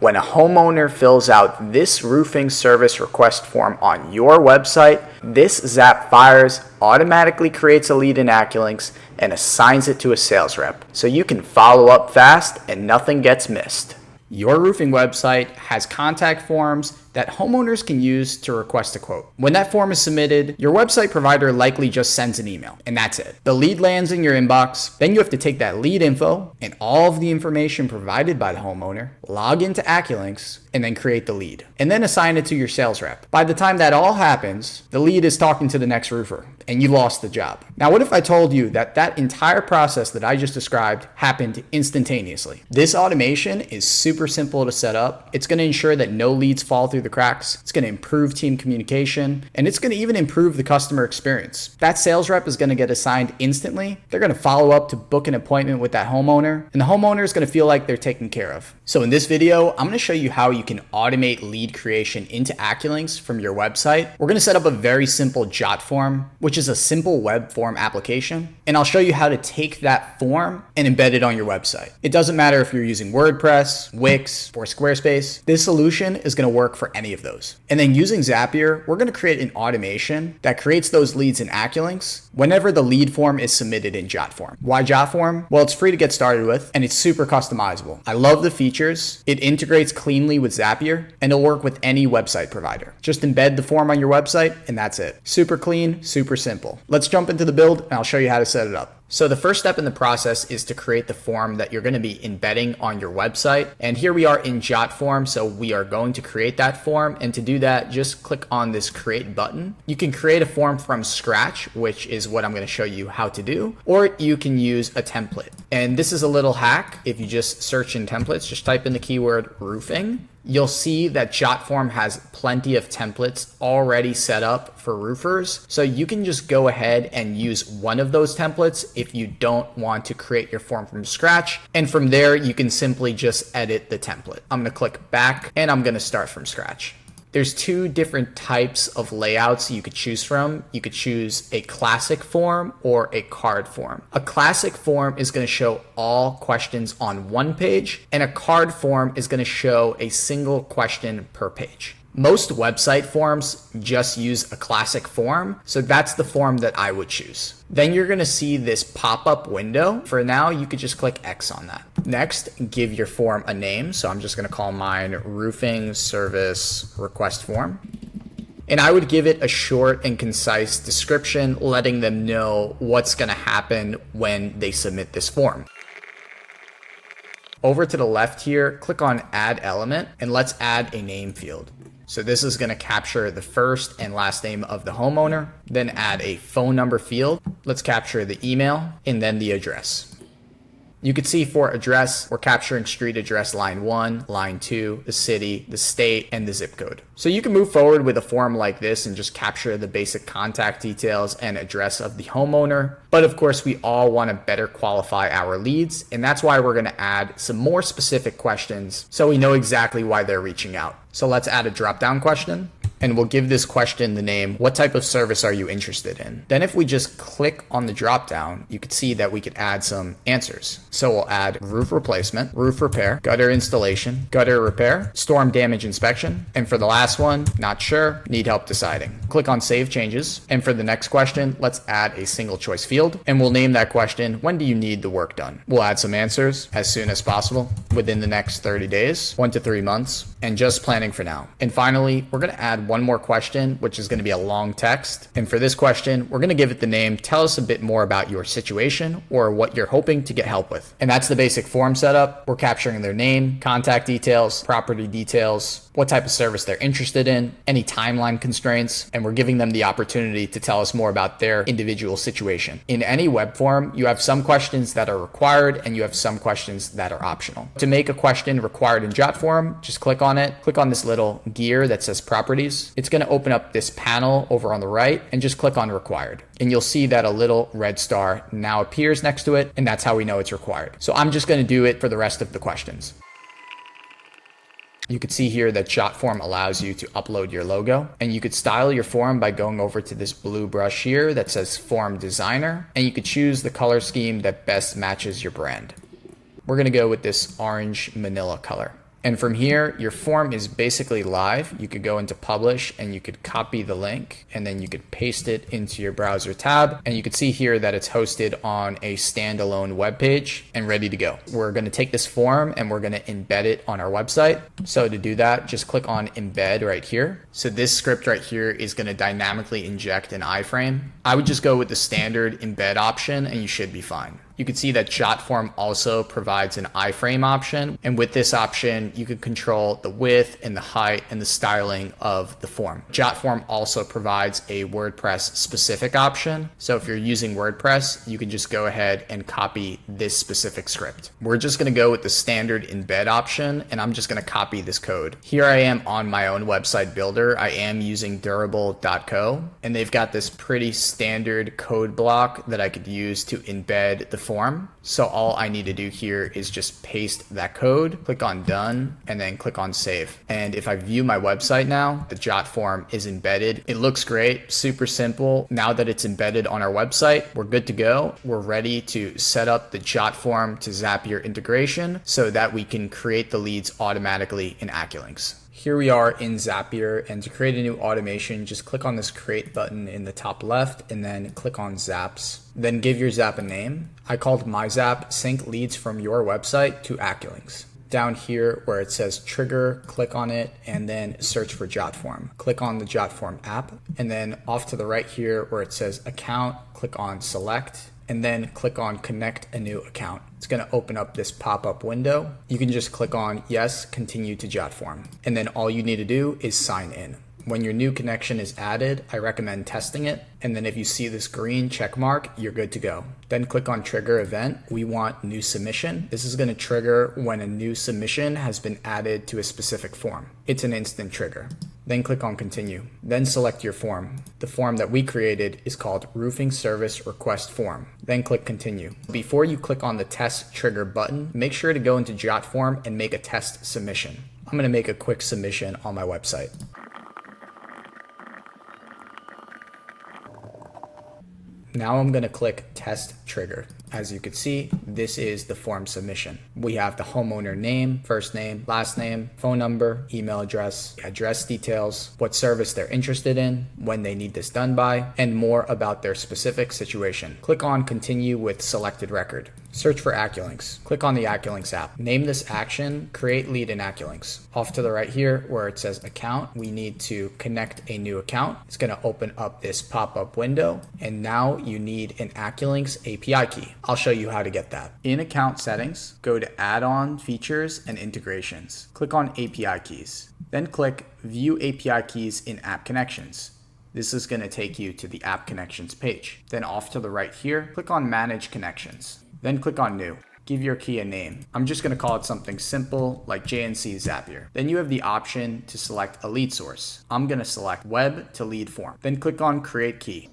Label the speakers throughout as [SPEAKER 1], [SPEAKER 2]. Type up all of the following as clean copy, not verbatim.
[SPEAKER 1] When a homeowner fills out this roofing service request form on your website, this Zap fires automatically creates a lead in Acculynx and assigns it to a sales rep, so you can follow up fast and nothing gets missed. Your roofing website has contact forms that homeowners can use to request a quote. When that form is submitted, your website provider likely just sends an email, and that's it. The lead lands in your inbox, then you have to take that lead info and all of the information provided by the homeowner, log into Acculynx, and then create the lead, and then assign it to your sales rep. By the time that all happens, the lead is talking to the next roofer, and you lost the job. Now, what if I told you that that entire process that I just described happened instantaneously? This automation is super simple to set up. It's going to ensure that no leads fall through the cracks. It's going to improve team communication, and it's going to even improve the customer experience. That sales rep is going to get assigned instantly. They're going to follow up to book an appointment with that homeowner, and the homeowner is going to feel like they're taken care of. So in this video, I'm going to show you how you can automate lead creation into Acculynx from your website. We're going to set up a very simple Jotform, which is a simple web form application, and I'll show you how to take that form and embed it on your website. It doesn't matter if you're using WordPress, Wix, or Squarespace. This solution is going to work for any of those. And then using Zapier, we're going to create an automation that creates those leads in Acculynx whenever the lead form is submitted in Jotform. Why Jotform? Well, it's free to get started with, and it's super customizable. I love the features. It integrates cleanly with Zapier, and it'll work with any website provider. Just embed the form on your website, and that's it. Super clean, super simple. Let's jump into the build, and I'll show you how to set it up. So the first step in the process is to create the form that you're going to be embedding on your website. And here we are in Jotform, so we are going to create that form. And to do that, just click on this create button. You can create a form from scratch, which is what I'm going to show you how to do, or you can use a template. And this is a little hack. If you just search in templates, just type in the keyword roofing. You'll see that Jotform has plenty of templates already set up for roofers. So you can just go ahead and use one of those templates if you don't want to create your form from scratch. And from there, you can simply just edit the template. I'm going to click back and I'm going to start from scratch. There's two different types of layouts you could choose from. You could choose a classic form or a card form. A classic form is going to show all questions on one page, and a card form is going to show a single question per page. Most website forms just use a classic form, so that's the form that I would choose. Then you're going to see this pop-up window. For now, you could just click X on that. Next, give your form a name. So I'm just going to call mine Roofing Service Request Form. And I would give it a short and concise description, letting them know what's going to happen when they submit this form. Over to the left here, click on Add Element, and let's add a name field. So this is going to capture the first and last name of the homeowner, then add a phone number field. Let's capture the email and then the address. You can see for address, we're capturing street address line 1, line 2, the city, the state, and the zip code. So you can move forward with a form like this and just capture the basic contact details and address of the homeowner. But of course, we all want to better qualify our leads, and that's why we're going to add some more specific questions so we know exactly why they're reaching out. So let's add a drop-down question. And we'll give this question the name, what type of service are you interested in? Then if we just click on the drop down, you can see that we could add some answers. So we'll add roof replacement, roof repair, gutter installation, gutter repair, storm damage inspection. And for the last one, not sure, need help deciding. Click on save changes. And for the next question, let's add a single choice field. And we'll name that question, when do you need the work done? We'll add some answers as soon as possible, within the next 30 days, 1 to 3 months, and just planning for now. And finally, we're going to add one more question, which is going to be a long text. And for this question, we're going to give it the name, tell us a bit more about your situation or what you're hoping to get help with. And that's the basic form setup. We're capturing their name, contact details, property details, what type of service they're interested in, any timeline constraints, and we're giving them the opportunity to tell us more about their individual situation. In any web form, you have some questions that are required and you have some questions that are optional. To make a question required in Jotform, just click on it, click on this little gear that says properties. It's going to open up this panel over on the right and just click on required. And you'll see that a little red star now appears next to it, and that's how we know it's required. So I'm just going to do it for the rest of the questions. You can see here that Jotform allows you to upload your logo, and you could style your form by going over to this blue brush here that says Form Designer, and you could choose the color scheme that best matches your brand. We're going to go with this orange manila color. And from here, your form is basically live. You could go into publish and you could copy the link and then you could paste it into your browser tab. And you can see here that it's hosted on a standalone web page and ready to go. We're going to take this form and we're going to embed it on our website. So to do that, just click on embed right here. So this script right here is going to dynamically inject an iframe. I would just go with the standard embed option and you should be fine. You can see that Jotform also provides an iframe option. And with this option, you can control the width and the height and the styling of the form. Jotform also provides a WordPress specific option. So if you're using WordPress, you can just go ahead and copy this specific script. We're just going to go with the standard embed option, and I'm just going to copy this code. Here I am on my own website builder. I am using durable.co, and they've got this pretty standard code block that I could use to embed the form. So all I need to do here is just paste that code, click on done, and then click on save. And if I view my website now, the Jotform is embedded. It looks great, super simple. Now that it's embedded on our website, we're good to go. We're ready to set up the Jotform to Zapier integration so that we can create the leads automatically in Acculynx. Here we are in Zapier, and to create a new automation, just click on this create button in the top left and then click on Zaps. Then give your Zap a name. I called my Zap sync leads from your website to Acculynx. Down here where it says trigger, click on it and then search for Jotform. Click on the Jotform app, and then off to the right here where it says account, click on select, and then click on connect a new account. It's going to open up this pop-up window. You can just click on yes, continue to Jotform. And then all you need to do is sign in. When your new connection is added, I recommend testing it. And then if you see this green check mark, you're good to go. Then click on trigger event. We want new submission. This is going to trigger when a new submission has been added to a specific form. It's an instant trigger. Then click on continue. Then select your form. The form that we created is called roofing service request form. Then click continue. Before you click on the test trigger button, make sure to go into Jotform and make a test submission. I'm going to make a quick submission on my website. Now I'm going to click test trigger. As you can see, this is the form submission. We have the homeowner name, first name, last name, phone number, email address, address details, what service they're interested in, when they need this done by, and more about their specific situation. Click on continue with selected record. Search for Acculynx. Click on the Acculynx app. Name this action, create lead in Acculynx. Off to the right here where it says account, we need to connect a new account. It's going to open up this pop-up window, and now you need an Acculynx API key. I'll show you how to get that. In account settings, go to add-on features and integrations. Click on API keys. Then click view API keys in app connections. This is going to take you to the app connections page. Then off to the right here, click on manage connections. Then click on new. Give your key a name. I'm just going to call it something simple like JNC Zapier. Then you have the option to select a lead source. I'm going to select web to lead form. Then click on create key.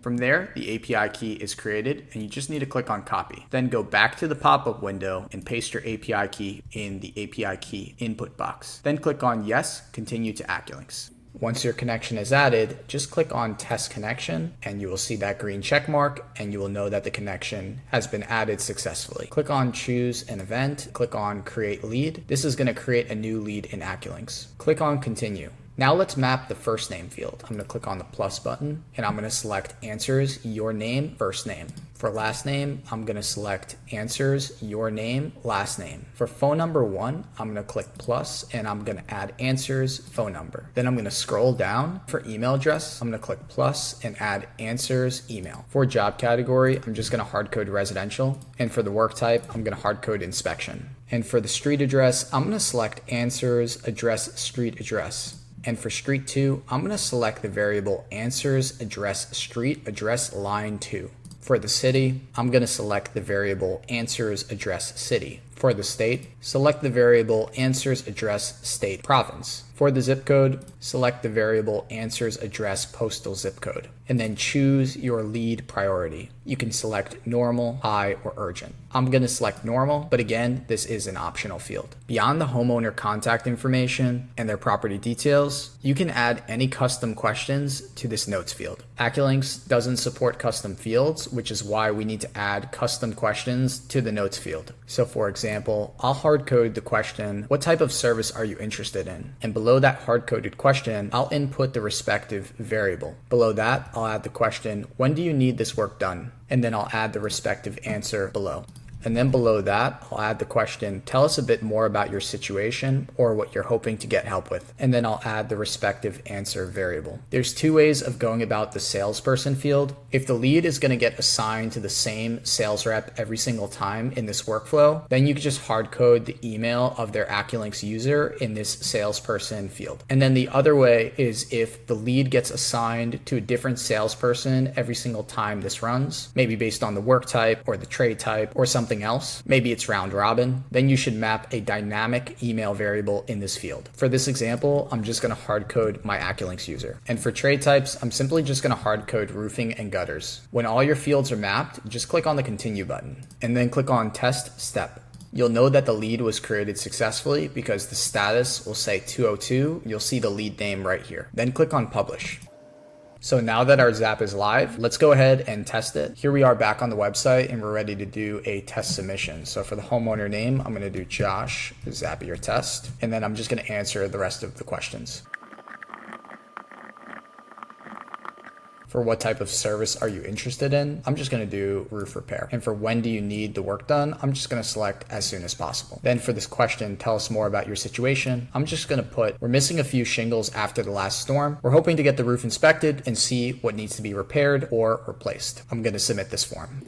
[SPEAKER 1] From there, the API key is created and you just need to click on copy. Then go back to the pop-up window and paste your API key in the API key input box. Then click on yes, continue to Acculynx. Once your connection is added, just click on test connection and you will see that green check mark and you will know that the connection has been added successfully. Click on choose an event, click on create lead. This is going to create a new lead in Acculynx. Click on continue. Now let's map the first name field. I'm going to click on the plus button and I'm going to select answers your name, first name. For last name, I'm going to select answers your name, last name. For phone number 1, I'm going to click plus and I'm going to add answers phone number. Then I'm going to scroll down. For email address, I'm going to click plus and add answers email. For job category, I'm just going to hard code residential. And for the work type, I'm going to hard code inspection. And for the street address, I'm going to select answers address street address. And for street 2, I'm going to select the variable answers address street address line 2. For the city, I'm going to select the variable answers address city. For the state, select the variable answers address state province. For the zip code, select the variable answers address postal zip code, and then choose your lead priority. You can select normal, high, or urgent. I'm going to select normal, but again, this is an optional field. Beyond the homeowner contact information and their property details, you can add any custom questions to this notes field. Acculynx doesn't support custom fields, which is why we need to add custom questions to the notes field. So for example, I'll hard code the question, what type of service are you interested in? And below that hard coded question, I'll input the respective variable. Below that, I'll add the question, when do you need this work done? And then I'll add the respective answer below. And then below that, I'll add the question, tell us a bit more about your situation or what you're hoping to get help with. And then I'll add the respective answer variable. There's two ways of going about the salesperson field. If the lead is going to get assigned to the same sales rep every single time in this workflow, then you can just hard code the email of their Acculynx user in this salesperson field. And then the other way is if the lead gets assigned to a different salesperson every single time this runs, maybe based on the work type or the trade type or something else, maybe it's round robin, then you should map a dynamic email variable in this field. For this example, I'm just going to hard code my Acculynx user. And for trade types, I'm simply just going to hard code roofing and gutters. When all your fields are mapped, just click on the continue button and then click on test step. You'll know that the lead was created successfully because the status will say 202. You'll see the lead name right here. Then click on publish. So now that our Zap is live, let's go ahead and test it. Here we are back on the website and we're ready to do a test submission. So for the homeowner name, I'm going to do Josh Zapier test, and then I'm just going to answer the rest of the questions. For what type of service are you interested in? I'm just going to do roof repair. And for when do you need the work done? I'm just going to select as soon as possible. Then for this question, tell us more about your situation. I'm just going to put, we're missing a few shingles after the last storm. We're hoping to get the roof inspected and see what needs to be repaired or replaced. I'm going to submit this form.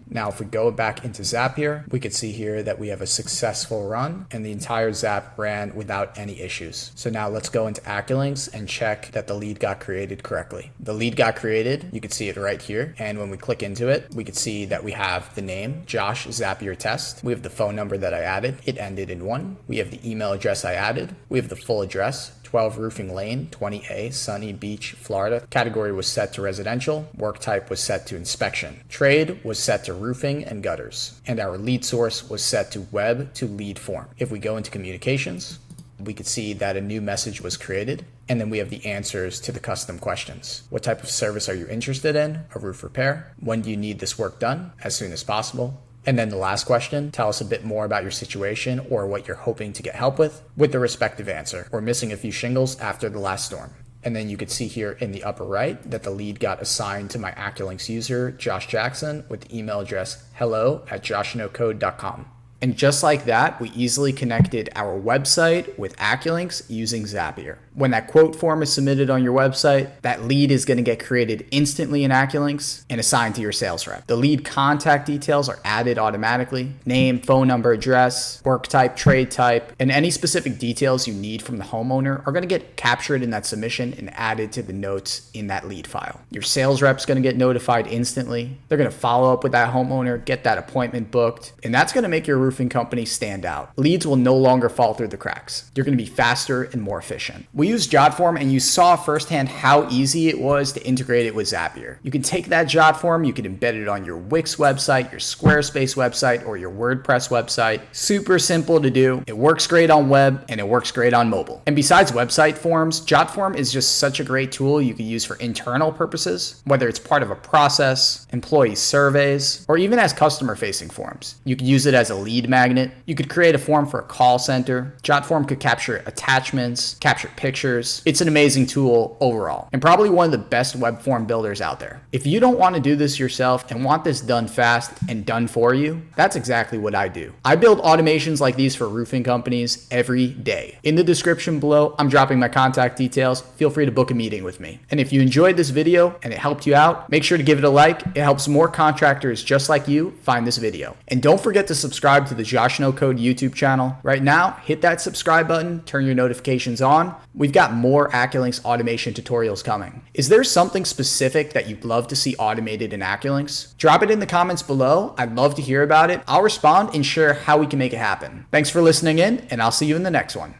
[SPEAKER 1] Now, if we go back into Zapier, we can see here that we have a successful run and the entire Zap ran without any issues. So now let's go into Acculynx and check that the lead got created correctly. The lead got created, you can see it right here. And when we click into it, we can see that we have the name, Josh Zapier test. We have the phone number that I added. It ended in 1. We have the email address I added. We have the full address, 12 Roofing Lane, 20A, Sunny Beach, Florida. Category was set to residential. Work type was set to inspection. Trade was set to roofing and gutters. And our lead source was set to web to lead form. If we go into communications, we could see that a new message was created. And then we have the answers to the custom questions. What type of service are you interested in? A roof repair. When do you need this work done? As soon as possible. And then the last question, tell us a bit more about your situation or what you're hoping to get help with the respective answer. We're missing a few shingles after the last storm. And then you could see here in the upper right that the lead got assigned to my Acculynx user, Josh Jackson, with the email address hello@joshknowcode.com. And just like that, we easily connected our website with Acculynx using Zapier. When that quote form is submitted on your website, that lead is going to get created instantly in Acculynx and assigned to your sales rep. The lead contact details are added automatically. Name, phone number, address, work type, trade type, and any specific details you need from the homeowner are going to get captured in that submission and added to the notes in that lead file. Your sales rep's going to get notified instantly. They're going to follow up with that homeowner, get that appointment booked, and that's going to make your roofing company stand out. Leads will no longer fall through the cracks. You're going to be faster and more efficient. We use Jotform, and you saw firsthand how easy it was to integrate it with Zapier. You can take that Jotform, you can embed it on your Wix website, your Squarespace website, or your WordPress website. Super simple to do. It works great on web, and it works great on mobile. And besides website forms, Jotform is just such a great tool you can use for internal purposes, whether it's part of a process, employee surveys, or even as customer-facing forms. You could use it as a lead magnet. You could create a form for a call center. Jotform could capture attachments, capture pictures. It's an amazing tool overall, and probably one of the best web form builders out there. If you don't want to do this yourself and want this done fast and done for you, that's exactly what I do. I build automations like these for roofing companies every day. In the description below, I'm dropping my contact details. Feel free to book a meeting with me. And if you enjoyed this video and it helped you out, make sure to give it a like. It helps more contractors just like you find this video. And don't forget to subscribe to the Josh No Code YouTube channel. Right now, hit that subscribe button, turn your notifications on. We've got more Acculynx automation tutorials coming. Is there something specific that you'd love to see automated in Acculynx? Drop it in the comments below. I'd love to hear about it. I'll respond and share how we can make it happen. Thanks for listening in, and I'll see you in the next one.